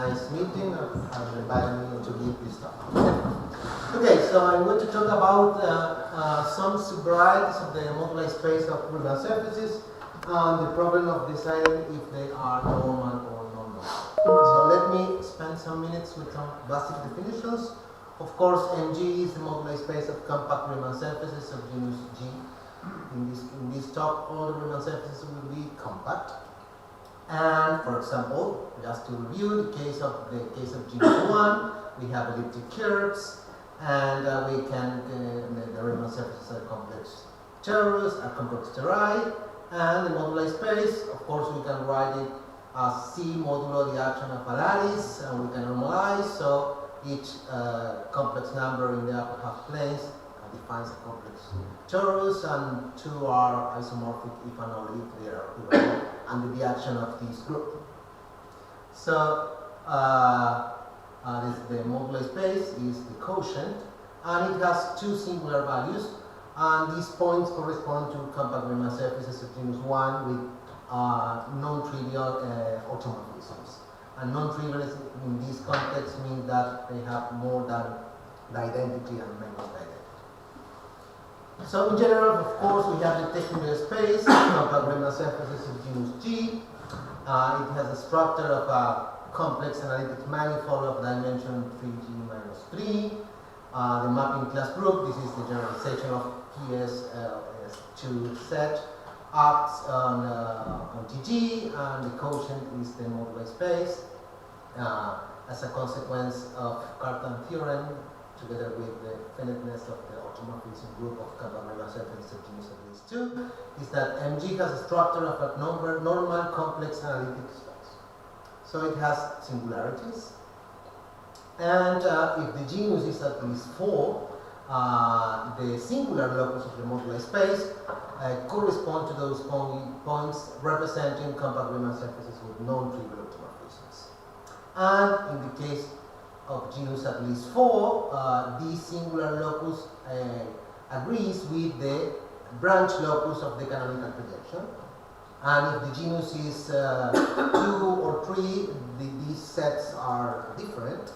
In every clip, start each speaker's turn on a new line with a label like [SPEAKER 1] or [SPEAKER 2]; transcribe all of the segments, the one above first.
[SPEAKER 1] nice meeting and invited me to give this talk. Okay, so I'm going to talk about some subvarieties of the moduli space of Riemann surfaces and the problem of deciding if they are normal or non-normal. So let me spend some minutes with some basic definitions. Of course, Mg is the moduli space of compact Riemann surfaces of genus G. In this talk, all the Riemann surfaces will be compact. And for example, just to review the case of genus 1, we have elliptic curves, and we can the Riemann surfaces are complex torus, are complex tori, and the moduli space. Of course, we can write it as C modulo the action of a lattice, and we can normalize. So each complex number in the upper half planes defines a complex torus, and two are isomorphic if and only if they are equivalent under the action of this group. So the moduli space is the quotient, and it has two singular values, and these points correspond to compact Riemann surfaces of genus 1 with non-trivial automorphisms. And non-trivial in this context means that they have more than the identity and minus the identity. So in general, of course, we have the technical space, compact Riemann surfaces of genus G. It has a structure of a complex analytic manifold of dimension 3G minus 3. The mapping class group, this is the generalization of PS2 set, acts on TG, and the quotient is the moduli space as a consequence of Cartan theorem, together with the finiteness of the automorphism group of compact Riemann surfaces of genus at least 2, is that Mg has a structure of a normal complex analytic space. So it has singularities, and if the genus is at least 4, the singular locus of the moduli space correspond to those points representing compact Riemann surfaces with non-trivial automorphisms. And in the case of genus at least 4, this singular locus agrees with the branch locus of the canonical projection. And if the genus is 2 or 3, these sets are different,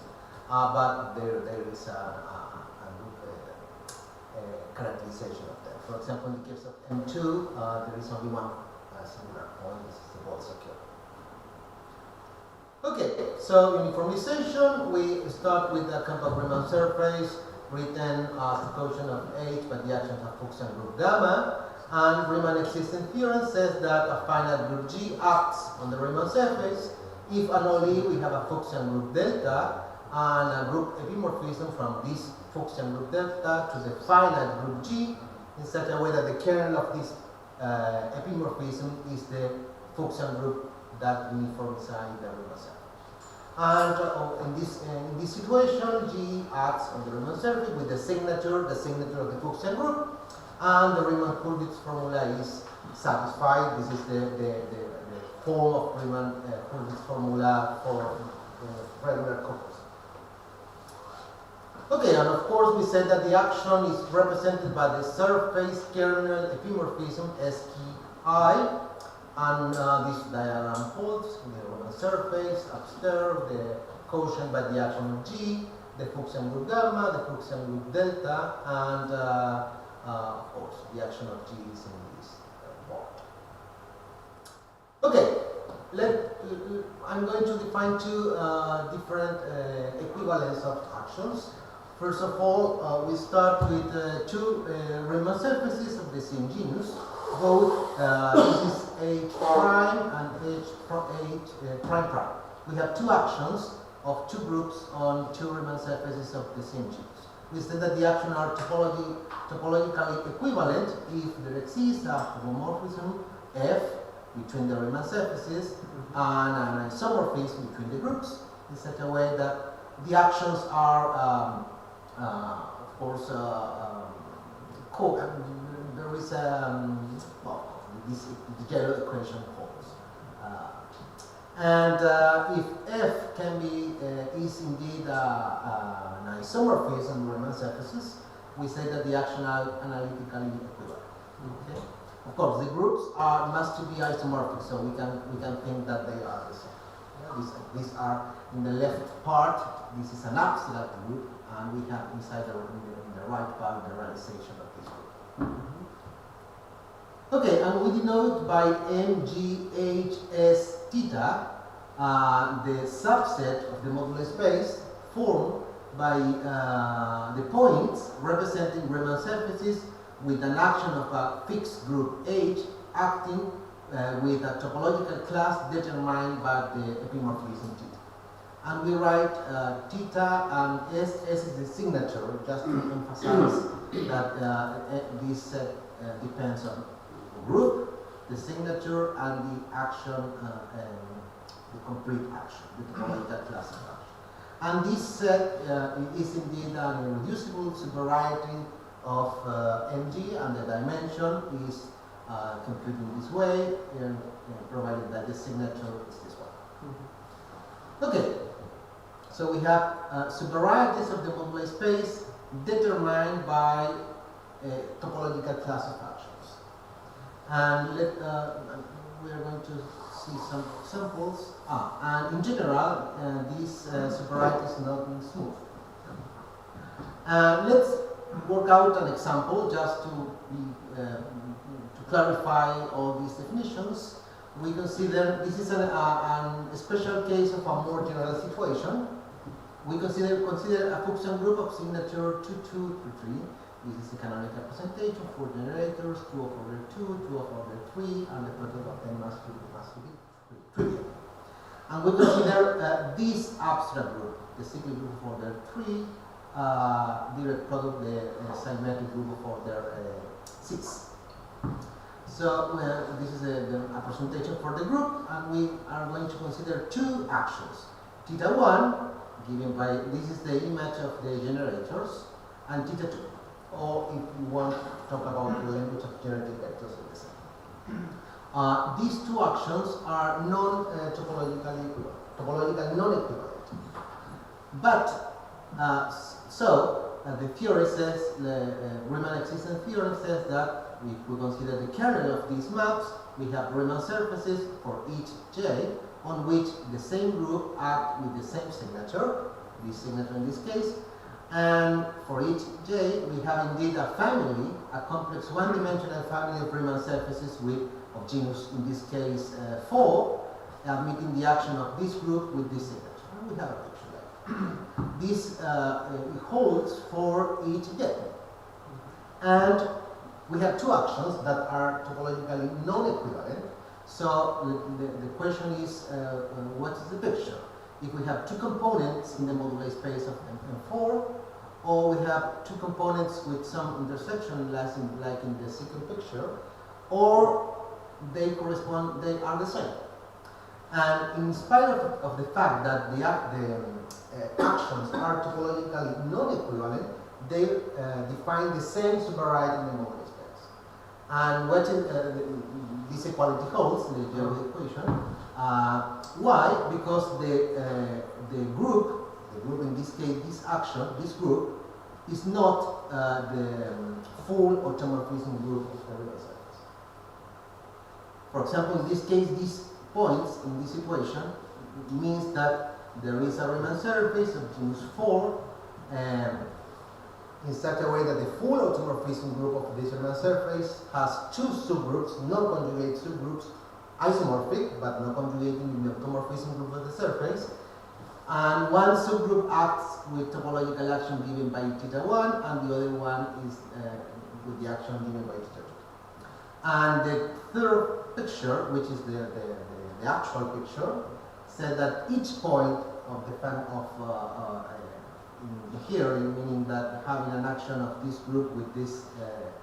[SPEAKER 1] but there is a characterization of them. For example, in the case of M2, there is only one singular point, this is the ball secure. Okay, so uniformization, we start with the compact Riemann surface written as the quotient of H by the action of Fuchsian group gamma, and Riemann existence theorem says that a finite group G acts on the Riemann surface if and only we have a Fuchsian group delta and a group epimorphism from this Fuchsian group delta to the finite group G in such a way that the kernel of this epimorphism is the Fuchsian group that uniforms the Riemann surface. And in this situation, G acts on the Riemann surface with the signature of the Fuchsian group, and the Riemann-Hurwitz formula is satisfied. This is the form of Riemann-Hurwitz formula for regular couples. Okay, and of course we said that the action is represented by the surface kernel epimorphism SKI, and this diagram holds the Riemann surface, upstairs, the quotient by the action of G, the Fuchsian group gamma, the Fuchsian group delta, and of course the action of G is in this board. Okay, I'm going to define two different equivalents of actions. First of all, we start with two Riemann surfaces of the same genus. Both, this is H prime and H prime prime. We have two actions of two groups on two Riemann surfaces of the same genus. We said that the actions are topologically equivalent if there exists a homomorphism F between the Riemann surfaces and an isomorphism between the groups in such a way that the actions are, of course, there is the general equation holds. And if F can be is indeed an isomorphism Riemann surfaces, we say that the action are analytically equivalent. Okay? Of course, the groups must be isomorphic, so we can think that they are the same. These are in the left part. This is an abstract group, and we have inside in the right part the realization of this group. Okay, and we denote by MGHS theta the subset of the modular space formed by the points representing Riemann surfaces with an action of a fixed group H acting with a topological class determined by the epimorphism theta. And we write theta and S is the signature, just to emphasize that this depends on group, the signature, and the action, the complete action, the topological class of action. And this set is indeed an irreducible subvariety of Mg, and the dimension is computed in this way, provided that the signature is this one. Okay, so we have subvarieties of the modular space determined by a topological class of actions. And we are going to see some samples. And in general, this subvariety is not smooth. Let's work out an example just to clarify all these definitions. We consider this is a special case of a more general situation. We consider a function group of signature 2, 2, 3, 3. This is the canonical representation for generators, 2 of order 2, 2 of order 3, and the product of them must be trivial. And we consider this abstract group, the cyclic group of order 3, direct product, the symmetric group of order 6. So this is the representation for the group, and we are going to consider two actions. Theta 1, given by, this is the image of the generators, and theta 2. Or if you want to talk about the language of generative vectors at the same time. These two actions are non-topologically equivalent, topologically non-equivalent. But, the theory says, the Riemann existence theorem says that if we consider the kernel of these maps, we have Riemann surfaces for each J on which the same group act with the same signature, this signature in this case. And for each J, we have indeed a family, a complex one-dimensional family of Riemann surfaces of genus, in this case, 4, admitting the action of this group with this signature. And we have a picture like this holds for each J. And we have two actions that are topologically non-equivalent. So the question is, what is the picture? If we have two components in the modular space of M4, or we have two components with some intersection like in the second picture, or they are the same. And in spite of the fact that the actions are topologically non-equivalent, they define the same subvariety in the modular space. And what this equality holds, the Galois equation. Why? Because the group in this case, this action, this group, is not the full automorphism group of the Riemann surface. For example, in this case, these points in this equation means that there is a Riemann surface of genus 4 in such a way that the full automorphism group of this Riemann surface has two subgroups, non-conjugate subgroups, isomorphic but not conjugating in the automorphism group of the surface. And one subgroup acts with topological action given by theta 1, and the other one is with the action given by theta 2. And the third picture, which is the actual picture, says that each point of the here, meaning that having an action of this group with this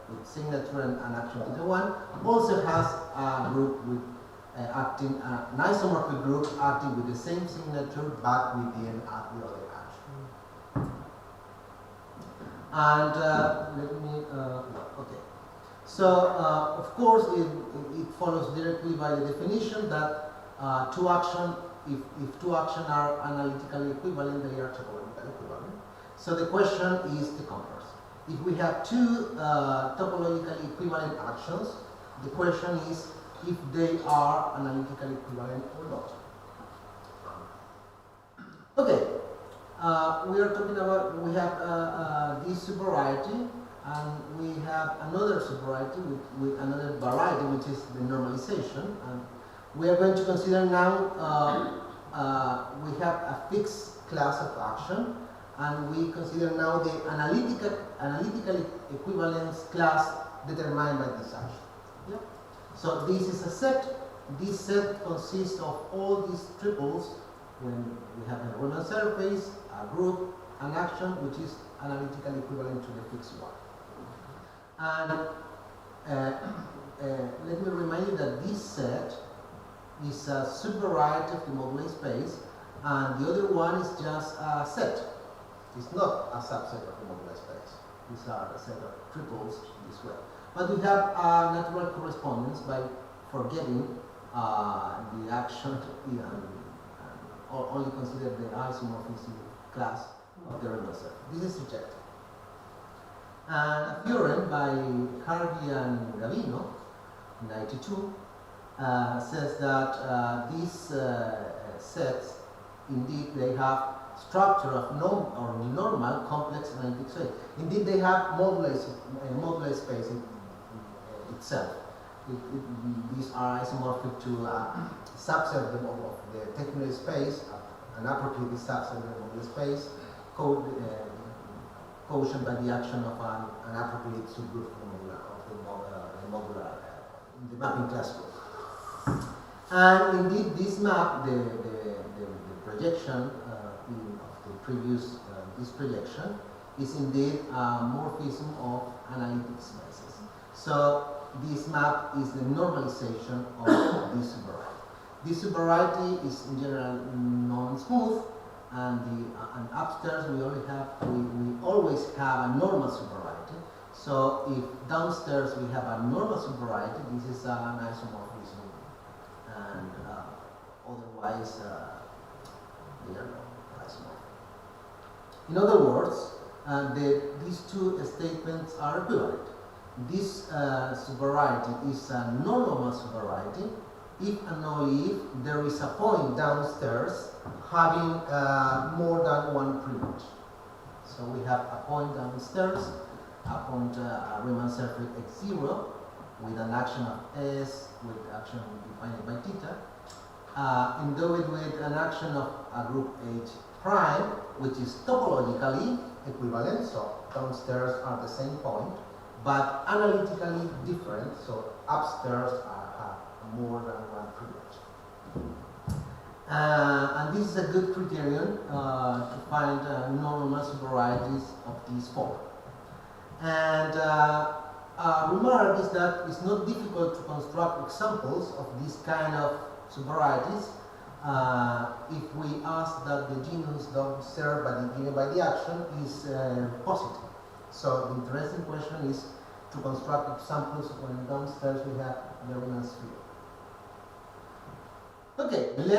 [SPEAKER 1] with signature and an action theta 1, also has a group with acting an isomorphic group acting with the same signature but with the other action. And let me okay. So of course it follows directly by the definition that if two actions are analytically equivalent, they are topologically equivalent. So the question is the converse. If we have two topologically equivalent actions, the question is if they are analytically equivalent or not. Okay, we are talking about, we have this subvariety, and we have another subvariety with another variety, which is the normalization. And we are going to consider now, we have a fixed class of action, and we consider now the analytical equivalence class determined by this action. Yeah? So this is a set. This set consists of all these triples when we have a Riemann surface, a group, an action, which is analytically equivalent to the fixed one. And let me remind you that this set is a subvariety of the moduli space, and the other one is just a set. It's not a subset of the moduli space. These are a set of triples this way. But we have a natural correspondence by forgetting the action and only consider the isomorphism class of the Riemann surface. This is rejected. And a theorem by Harvey and Gavino, 92, says that these sets, indeed, they have structure of normal complex analytic space. Indeed, they have moduli space itself. These are isomorphic to a subset of the technical space, an appropriate subset of the moduli space, quotient by the action of an appropriate subgroup of the modular in the mapping class group. And indeed, this map, the projection of the previous this projection is indeed a morphism of analytic spaces. So this map is the normalization of this subvariety. This subvariety is in general non-smooth, and upstairs we always have a normal subvariety. So if downstairs we have a normal subvariety, this is an isomorphism, and otherwise they are not isomorphic. In other words, these two statements are equivalent. This subvariety is a non-normal subvariety if and only if there is a point downstairs having more than one privilege. So we have a point downstairs, a point Riemann surface x0 with an action of S with action defined by theta, endowed with an action of a group H prime, which is topologically equivalent, so downstairs are the same point, but analytically different, so upstairs have more than one privilege. And this is a good criterion to find normal subvarieties of this form. And a remark is that it's not difficult to construct examples of this kind of subvarieties if we ask that the genus downstairs by the action is positive. So the interesting question is to construct examples when downstairs we have the Riemann sphere. Okay, we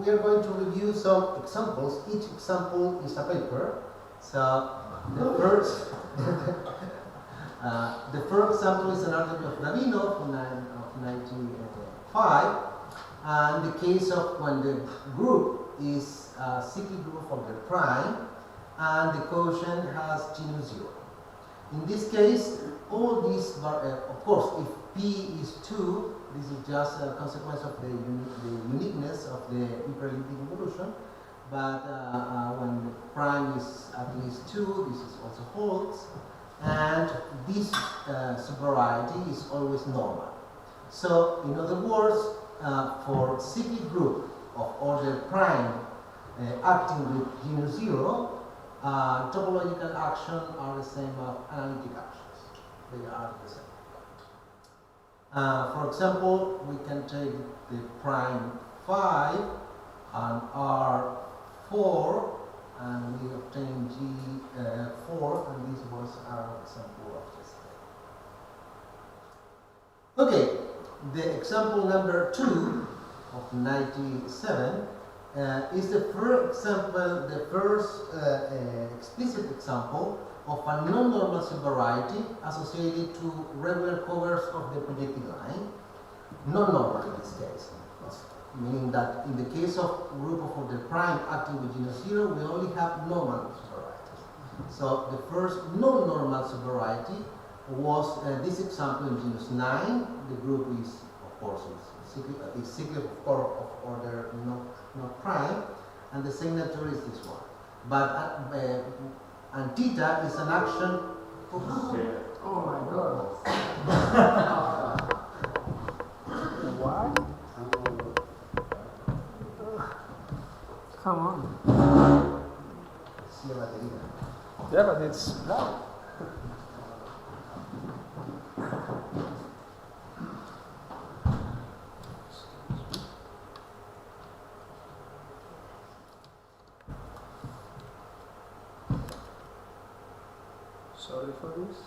[SPEAKER 1] are going to review some examples. Each example is a paper. So the first, the first example is an article of Gavino of 1995, and the case of when the group is a cyclic group of the prime, and the quotient has genus 0. In this case, all these, of course, if P is 2, this is just a consequence of the uniqueness of the hyperelliptic evolution. But when the prime is at least 2, this is also holds. And this subvariety is always normal. So, in other words, for cyclic group of order prime acting with genus 0, topological actions are the same as analytic actions. They are the same. For example, we can take the prime 5 and R4, and we obtain G4, and this was our example of this. Okay, the example number 2 of 97 is the first example, the first explicit example of a non-normal subvariety associated to regular covers of the projective line. Non-normal in this case. meaning that in the case of group of order prime acting with genus 0, we only have normal subvarieties. So the first non-normal subvariety was this example in genus 9. The group is, of course, is cyclic of order not prime, and the signature is this one. But and theta is an action.
[SPEAKER 2] Oh my God! What? Come on. Yeah, but it's no. Sorry for this.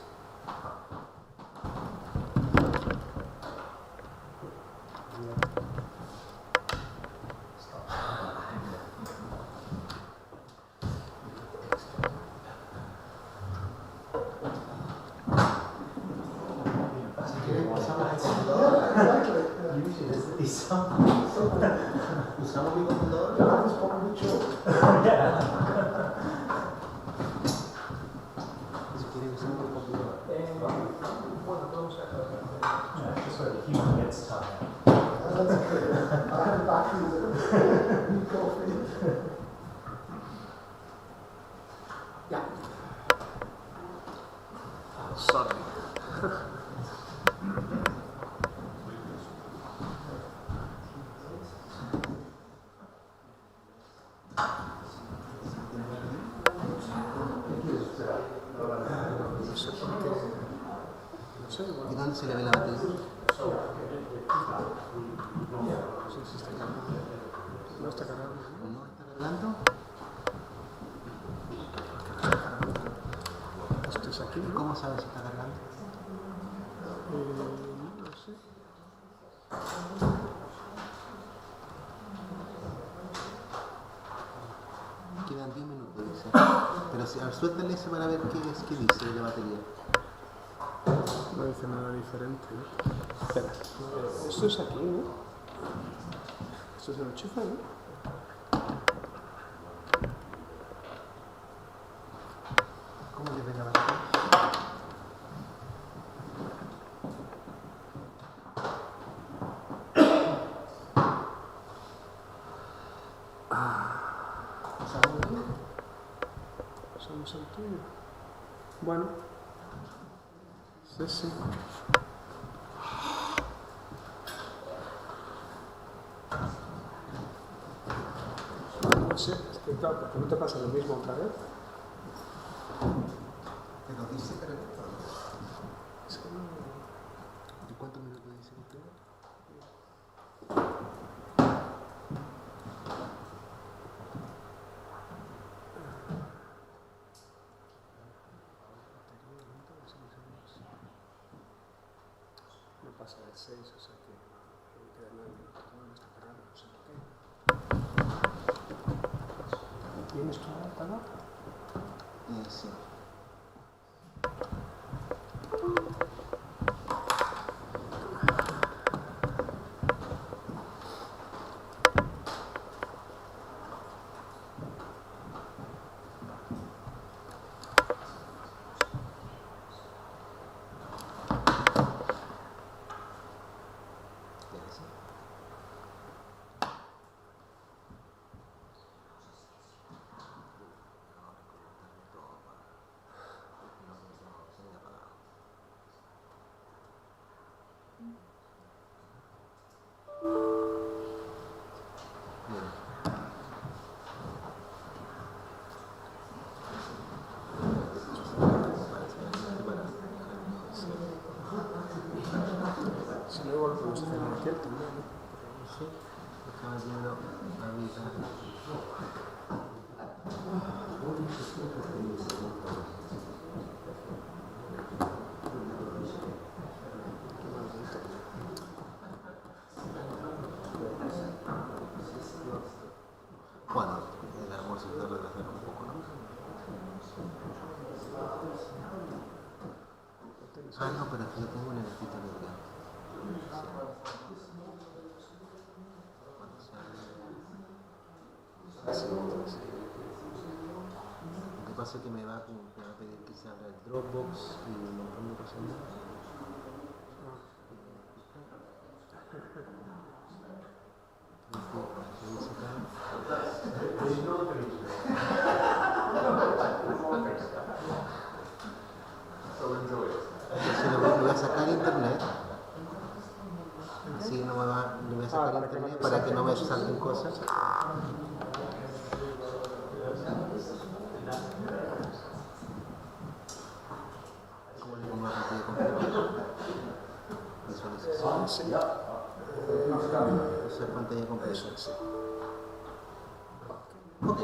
[SPEAKER 1] Usamos mi computador. Si quiere usar mi computador.
[SPEAKER 2] Bueno, podemos hacer.
[SPEAKER 3] Yeah, just where the human gets tired.
[SPEAKER 2] That's okay. I have batteries. Need coffee. Yeah. Sorry.
[SPEAKER 1] ¿Y dónde se le ve la batería?
[SPEAKER 2] Sí, sí está cargando. No está cargando.
[SPEAKER 1] ¿No está cargando?
[SPEAKER 2] Esto es aquí, ¿no?
[SPEAKER 1] ¿Cómo sabes si está cargando?
[SPEAKER 2] No sé.
[SPEAKER 1] Quedan 10 minutos, dice. Pero si, suéltale ese para ver qué dice de la batería.
[SPEAKER 2] No dice nada diferente, ¿no? Espera. Esto es aquí, ¿no? Esto se lo enchufa, ¿no?
[SPEAKER 1] ¿Cómo le ve la batería?
[SPEAKER 2] Usamos el tuyo. Bueno. Sí, sí. No sé, es que claro, porque no te pasa lo mismo otra vez.
[SPEAKER 1] Pero dice cargando.
[SPEAKER 2] Es que no.
[SPEAKER 1] ¿Y cuántos minutos dice que tiene?
[SPEAKER 2] No pasa del 6, o sea que me queda 9 minutos, no está cargando, no sé por qué. ¿Tienes tu adaptador?
[SPEAKER 1] Sí.
[SPEAKER 2] Si no, igual podemos hacer en aquel también, ¿no?
[SPEAKER 1] Sí. Estaba viendo la vida. Bueno, el almuerzo se retrasar un poco, ¿no? Ah, no, pero aquí lo tengo en el gatito de acá. Lo que pasa es que me va a pedir que se abra el Dropbox y un montón de cosas más. Si lo voy a sacar a internet, así no me va, lo voy a sacar a internet para que no me salten cosas. ¿Cómo le pongo la pantalla completa? Visualización.
[SPEAKER 2] Sí.
[SPEAKER 1] Eso es pantalla completa.
[SPEAKER 2] Sí.
[SPEAKER 1] Ok.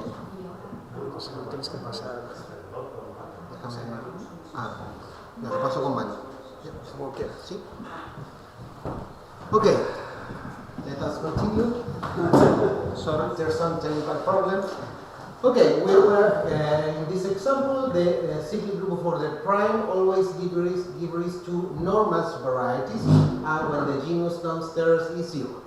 [SPEAKER 2] Entonces no tienes que pasar.
[SPEAKER 1] Déjame. Ya lo paso con mano.
[SPEAKER 2] Como quieras.
[SPEAKER 1] ¿Sí? Okay. Let us continue. Sorry, there's some technical problem. Okay, we were in this example, the cyclic group of order prime always give rise to normal varieties when the genus downstairs is 0.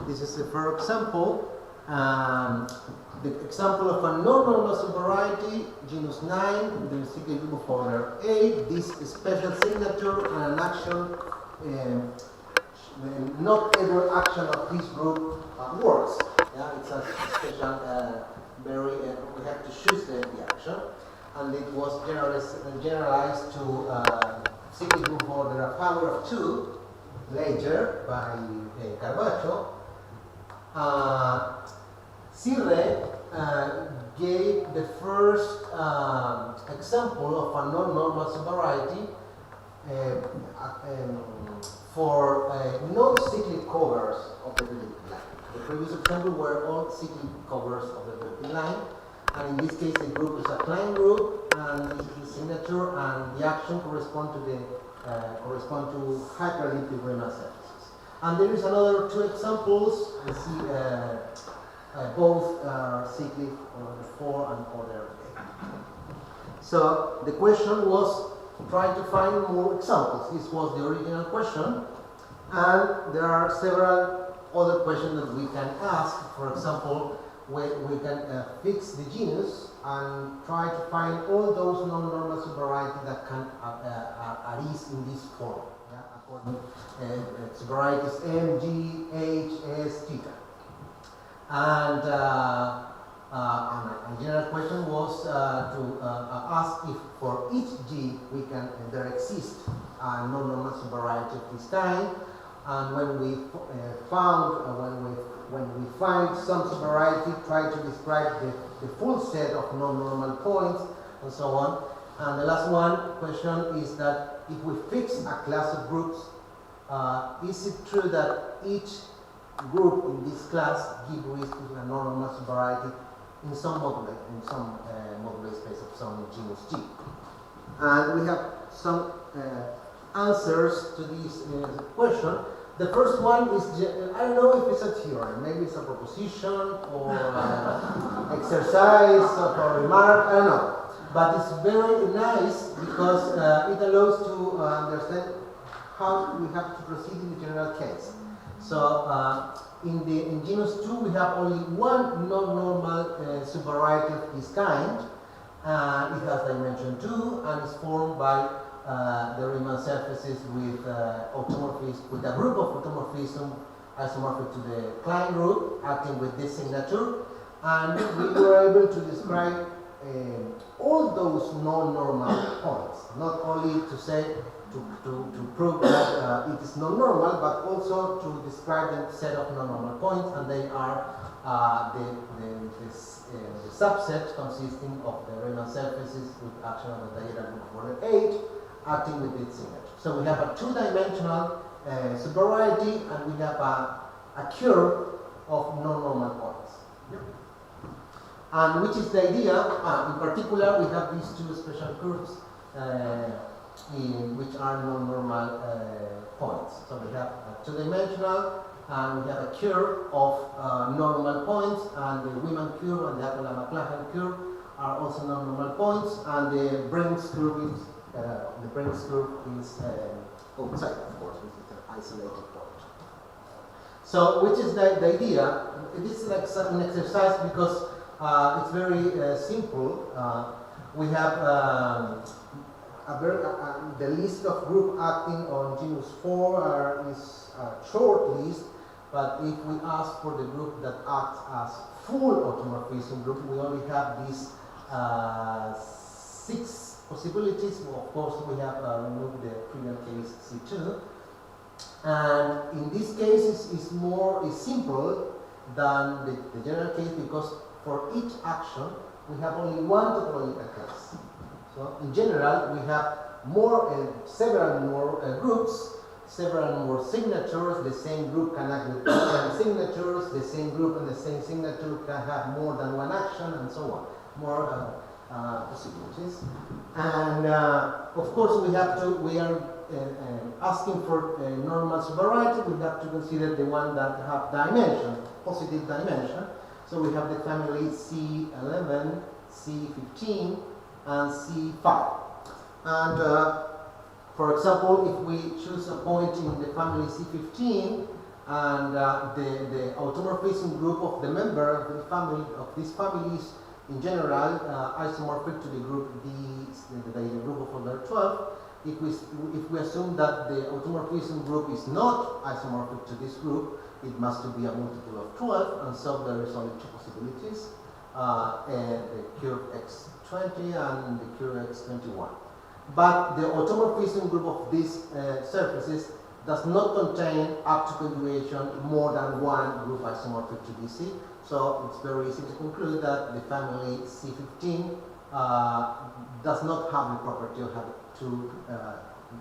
[SPEAKER 1] This is the first example. The example of a non-normal subvariety, genus 9, the cyclic group of order 8, this special signature and an action, not every action of this group works. Yeah, it's a special, we have to choose the action, and it was generalized to cyclic group of order a power of 2 later by Caravaggio. Sirre gave the first example of a non-normal subvariety for non-cyclic covers of the vertical line. The previous example were all cyclic covers of the vertical line, and in this case the group is a Klein group, and this is the signature, and the action correspond to hyperelliptic Riemann surfaces. And there is another 2 examples. We see both are cyclic order 4 and order 8. So the question was try to find more examples. This was the original question, and there are several other questions that we can ask. For example, we can fix the genus and try to find all those non-normal subvarieties that can arise in this form. Yeah? According subvarieties M, G, H, S, theta. And a general question was to ask if for each G there exists a non-normal subvariety of this kind, and when we find some subvariety, try to describe the full set of non-normal points and so on. And the last question is that if we fix a class of groups, is it true that each group in this class gives rise to a non-normal subvariety in some moduli space of some genus G? And we have some answers to this question. The first one is, I don't know if it's a theorem, maybe it's a proposition or exercise or a remark, I don't know. But it's very nice because it allows to understand how we have to proceed in the general case. So in genus 2 we have only one non-normal subvariety of this kind. It has dimension 2 and is formed by the Riemann surfaces with with a group of automorphism isomorphic to the Klein group acting with this signature, and we were able to describe all those non-normal points, not only to say to prove that it is non-normal, but also to describe the set of non-normal points, and they are the subset consisting of the Riemann surfaces with action of the diagonal group order 8 acting with its signature. So we have a 2-dimensional subvariety, and we have a curve of non-normal points. Yep. And which is the idea? In particular, we have these 2 special curves which are non-normal points. So we have a 2-dimensional, and we have a curve of non-normal points, and the Riemann curve and the Macaj curve are also non-normal points, and the Brenn's curve is outside, of course, which is an isolated point. So, which is the idea? This is like an exercise because It's very simple. We have the list of group acting on genus 4 is a short list, but if we ask for the group that acts as full automorphism group, we only have these 6 possibilities. Well, of course, we have removed the trivial case C2. And in this case, it's simple than the general case, because for each action, we have only one topological case. So in general, we have several more groups, several more signatures. The same group can act with different signatures. The same group and the same signature can have more than one action, and so on. More possibilities. And of course, we are asking for a normal subvariety. We have to consider the one that have dimension, positive dimension. So we have the family C11, C15, and C5. And for example, if we choose a point in the family C15, and the automorphism group of the member of the family of these families in general isomorphic to the group D, the group of order 12. If we assume that the automorphism group is not isomorphic to this group, it must be a multiple of 12, and so there is only 2 possibilities, the curve x20 and the curve x21. But the automorphism group of these surfaces does not contain up to conjugation more than one group isomorphic to DC, so it's very easy to conclude that the family C15 does not have the property of having 2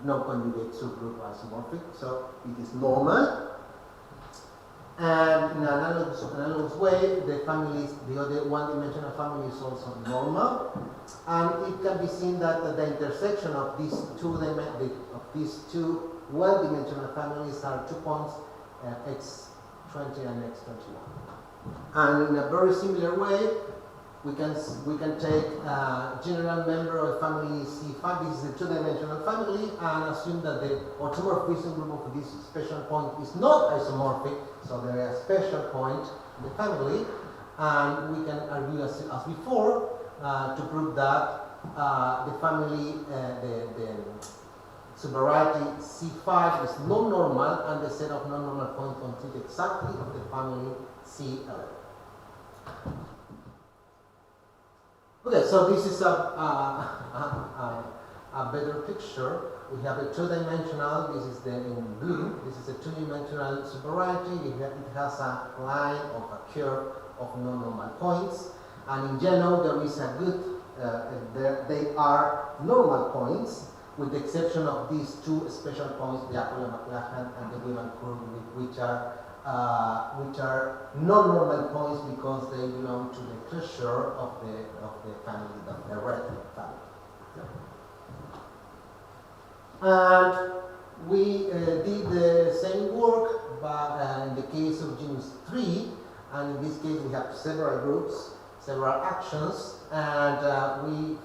[SPEAKER 1] non-conjugate subgroup isomorphic, so it is normal. And in an analogous way, the other one-dimensional family is also normal, and it can be seen that the intersection of these two one-dimensional families are 2 points, x20 and x21. And in a very similar way, we can take a general member of family C5. This is a 2-dimensional family, and assume that the automorphism group of this special point is not isomorphic, so there is a special point in the family, and we can argue as before to prove that the family, the subvariety C5 is non-normal, and the set of non-normal points consists exactly of the family C11. Okay, so this is a better picture. We have a 2-dimensional, this is in blue, this is a 2-dimensional subvariety. It has a line of a curve of non-normal points, and in yellow there is a good, they are normal points, with the exception of these 2 special points, the Apollo-McLachlan and the Riemann curve, which are non-normal points because they belong to the closure of the family, the red family. And we did the same work, but in the case of genus 3, and in this case we have several groups, several actions, and we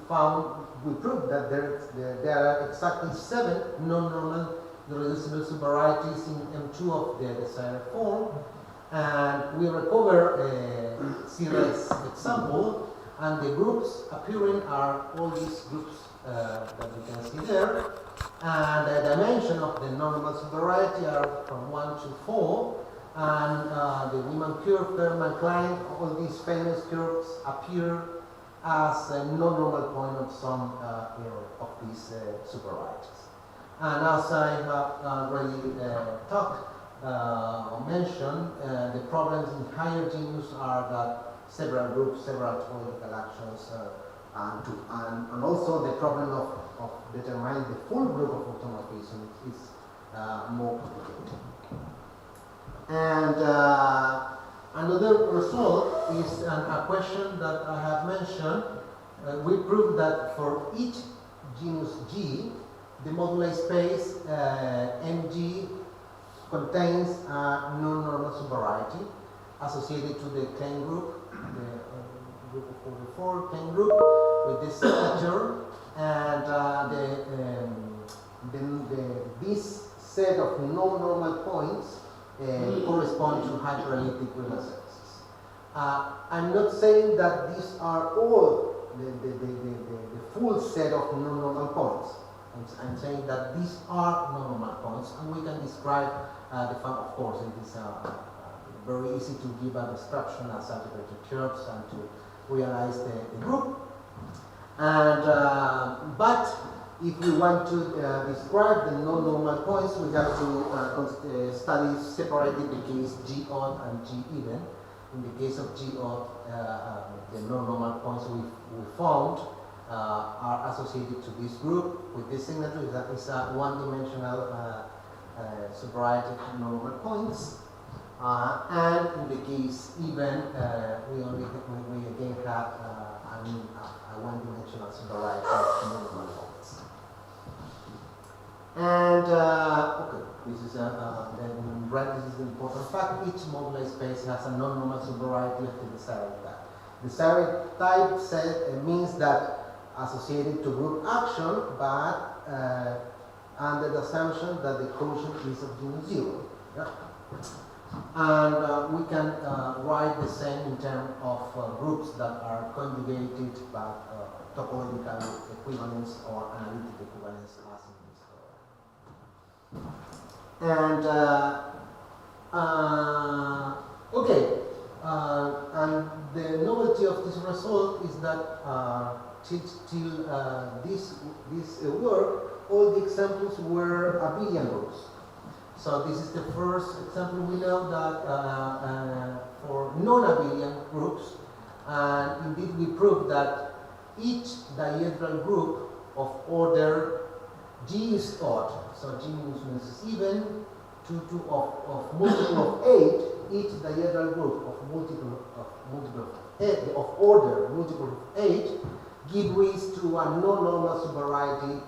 [SPEAKER 1] proved that there are exactly 7 non-normal irreducible subvarieties in M2 of the desired form, and we recover a series example, and the groups appearing are all these groups that you can see there, and the dimension of the normal subvariety are from 1 to 4, and the Riemann curve, Macaj, all these famous curves appear as a non-normal point of some of these subvarieties. And as I have already talked or mentioned, the problems in higher genus are that several groups, several topological actions, and also the problem of determining the full group of automorphism is more complicated. And another result is a question that I have mentioned. We proved that for each genus G, the moduli space MG contains a non-normal subvariety associated to the Klein group, the group of 44 Klein group, with this signature, and this set of non-normal points correspond to hyperelliptic Riemann surfaces. I'm not saying that these are all the full set of non-normal points. I'm saying that these are non-normal points, and we can describe the fact, of course, it is very easy to give an abstraction as algebraic curves and to realize the group. And but if we want to describe the non-normal points, we have to study separately the case G odd and G even. In the case of G odd, the non-normal points we found are associated to this group with this signature. That is a one-dimensional subvariety of non-normal points. And in the case even, we again have a one-dimensional subvariety of non-normal points. And okay, this is this is the important fact. Each moduli space has a non-normal subvariety of the desired type. The desired type means that associated to group action, but under the assumption that the quotient is of genus 0. Yeah? And we can write the same in terms of groups that are conjugated by topological equivalence or analytic equivalence as in this. And okay, and the novelty of this result is that till this work, all the examples were abelian groups. So this is the first example we know that for non-abelian groups, and indeed we prove that each diedral group of order G is odd. So G minus is even of multiple of 8. Each diedral group of multiple of order multiple of 8 give rise to a non-normal subvariety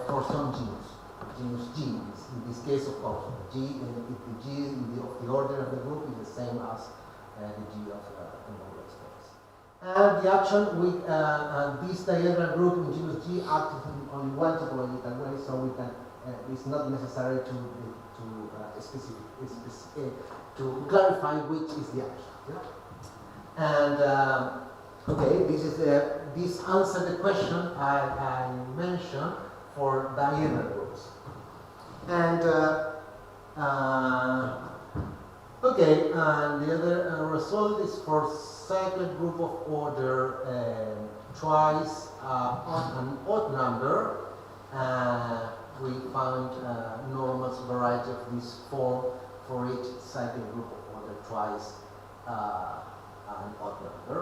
[SPEAKER 1] for some genus G. In this case, of course, G if the G of the order of the group is the same as the G of the moduli space. And the action with this diedral group in genus G acts on one topological way, so we can. It's not necessary to to clarify which is the action. Yeah? And okay, this answers the question I mentioned for diedral groups. And okay, and the other result is for cyclic group of order twice an odd number. We found normal variety of this form for each cyclic group of order twice an odd number.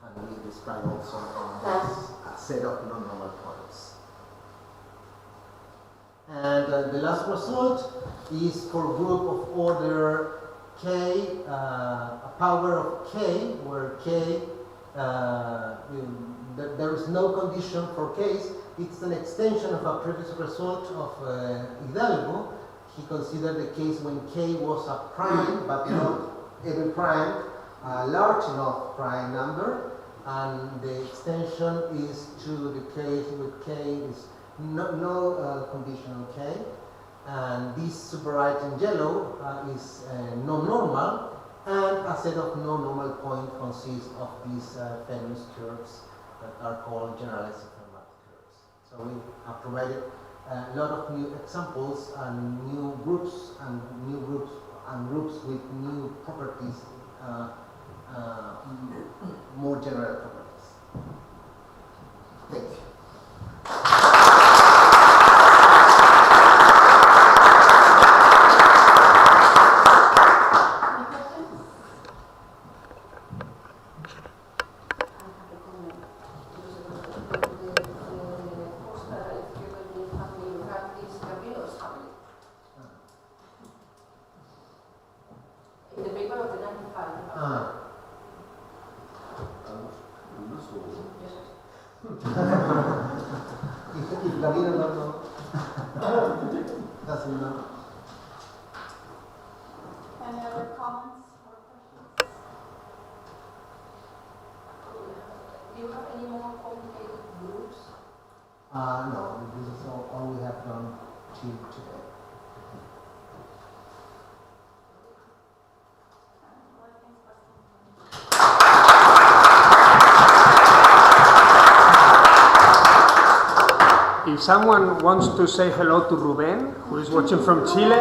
[SPEAKER 1] And we describe also a set of non-normal points. And the last result is for group of order k, a power of k, where k, there is no condition for k's. It's an extension of a previous result of Hidalgo. He considered the case when k was a prime, but not even prime, a large enough prime number. And the extension is to the case with k is no condition on k. And this subvariety in yellow is non-normal, and a set of non-normal points consists of these famous curves that are called generalized. So we have provided a lot of new examples and new groups and groups with new properties, more general properties. Thank you.
[SPEAKER 4] Any other comments or questions? Do you have any more complicated groups?
[SPEAKER 1] No, this is all we have done today.
[SPEAKER 4] Well, thanks, Pastor.
[SPEAKER 2] If someone wants to say hello to Ruben, who is watching from Chile,